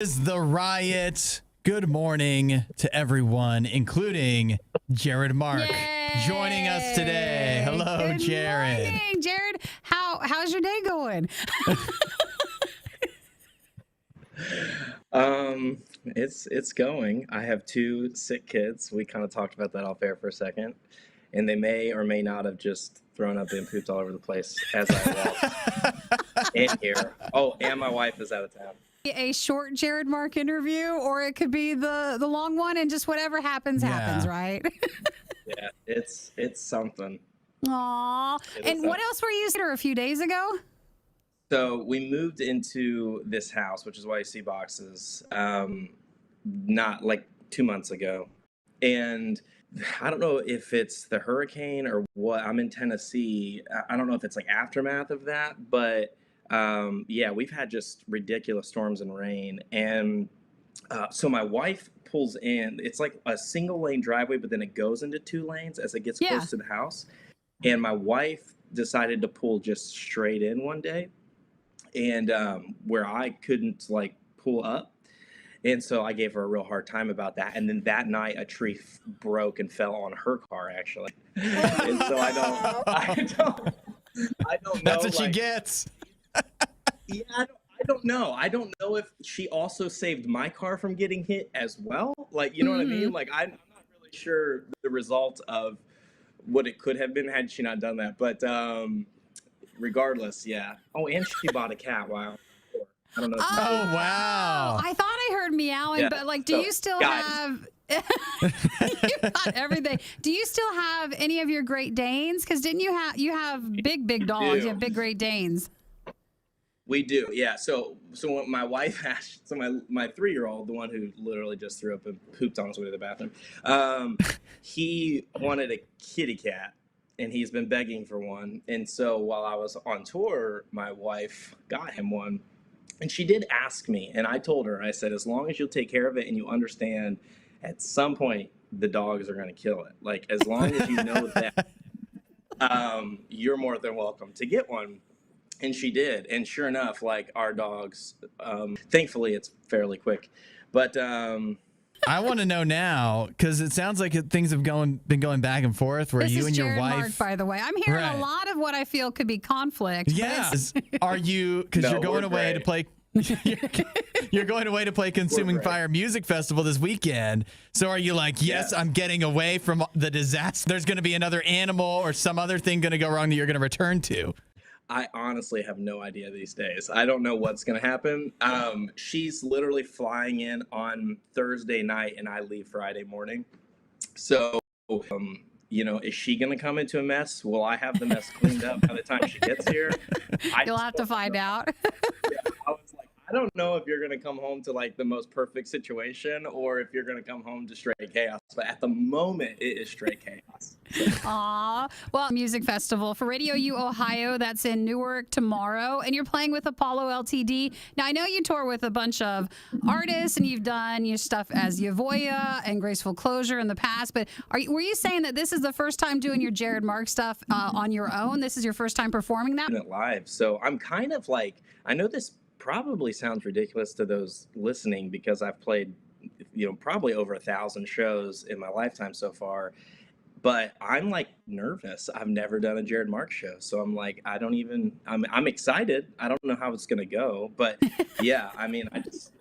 Is the riot. Good morning to everyone, including Jared Marc, joining us today. Hello, Good Jared. Good morning, Jared. How's your day going? It's going. I have two sick kids. We kind of talked about that off air for a second, and they may or may not have just thrown up and pooped all over the place as I walked in here. Oh, and my wife is out of town. A short Jared Marc interview, or it could be the long one, and just whatever happens, right? Yeah, it's something. Aw. And what else were you saying a few days ago? So we moved into this house, which is why you see boxes, not like 2 months ago. And I don't know if it's the hurricane or what. I'm in Tennessee. I don't know if it's like aftermath of that, but yeah, we've had just ridiculous storms and rain. And so my wife pulls in. It's like a single lane driveway, but then it goes into 2 lanes as it gets close to the house. And my wife decided to pull just straight in one day, and where I couldn't like pull up. And so I gave her a real hard time about that. And then that night, a tree broke and fell on her car, actually. And so I don't know. That's what she gets. Yeah, I don't know. I don't know if she also saved my car from getting hit as well. Like, you know what I mean? Like, I'm not really sure the result of what it could have been had she not done that. But regardless, yeah. Oh, and she bought a cat. Wow. I don't know. Oh, wow. I thought I heard meowing, but like, do you still have... You got everything. Do you still have any of your Great Danes? Because didn't you have big dogs? You have big Great Danes. We do, yeah. So when my wife asked, so my 3-year-old, the one who literally just threw up and pooped on his way to the bathroom, he wanted a kitty cat, and he's been begging for one. And so while I was on tour, my wife got him one, and she did ask me, and I told her, I said, as long as you'll take care of it and you understand, at some point the dogs are going to kill it. Like, as long as you know that, you're more than welcome to get one. And she did. And sure enough, like, our dogs, thankfully it's fairly quick. But I want to know now, because it sounds like things have been going back and forth where you and your Jared wife. Marc, by the way, I'm hearing a lot of what I feel could be conflict. Yes. Are you? Because No, you're going away to play. You're going away to play Consuming Fire Music Festival this weekend. So are you like, yes, I'm getting away from the disaster? There's going to be another animal or some other thing going to go wrong that you're going to return to. I honestly have no idea these days. I don't know what's going to happen. She's literally flying in on Thursday night, and I leave Friday morning. So, you know, is she going to come into a mess? Will I have the mess cleaned up by the time she gets here? You'll have to find out. Yeah, I was like, I don't know if you're going to come home to like the most perfect situation or if you're going to come home to straight chaos. But at the moment, it is straight chaos. Aw. Well, music festival for RadioU Ohio. That's in Newark tomorrow. And you're playing with Apollo LTD. Now, I know you tour with a bunch of artists and you've done your stuff as Yavoya and Graceful Closure in the past. But were you saying that this is the first time doing your Jared Marc stuff on your own? This is your first time performing that? Live. So I'm kind of like, I know this probably sounds ridiculous to those listening because I've played, you know, probably over 1,000 shows in my lifetime so far. But I'm like nervous. I've never done a Jared Marc show. So I'm like, I'm excited. I don't know how it's going to go. But yeah, I mean,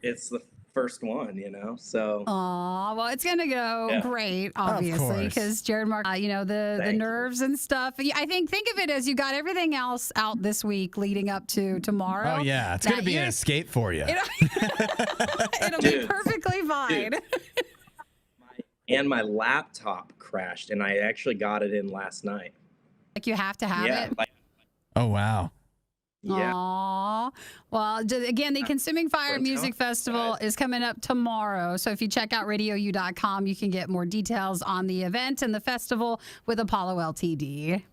it's the first one, you know, so. Aw, well, it's going to go great, obviously, because Jared Marc, you know, the nerves and stuff. I think of it as you got everything else out this week leading up to tomorrow. Oh, yeah. It's going to be an escape for you. It'll be perfectly fine. And my laptop crashed, and I actually got it in last night. Like, you have to have it? Oh, wow. Yeah. Aww. Well, again, the Consuming Fire Music Festival is coming up tomorrow. So if you check out RadioU.com, you can get more details on the event and the festival with Apollo LTD.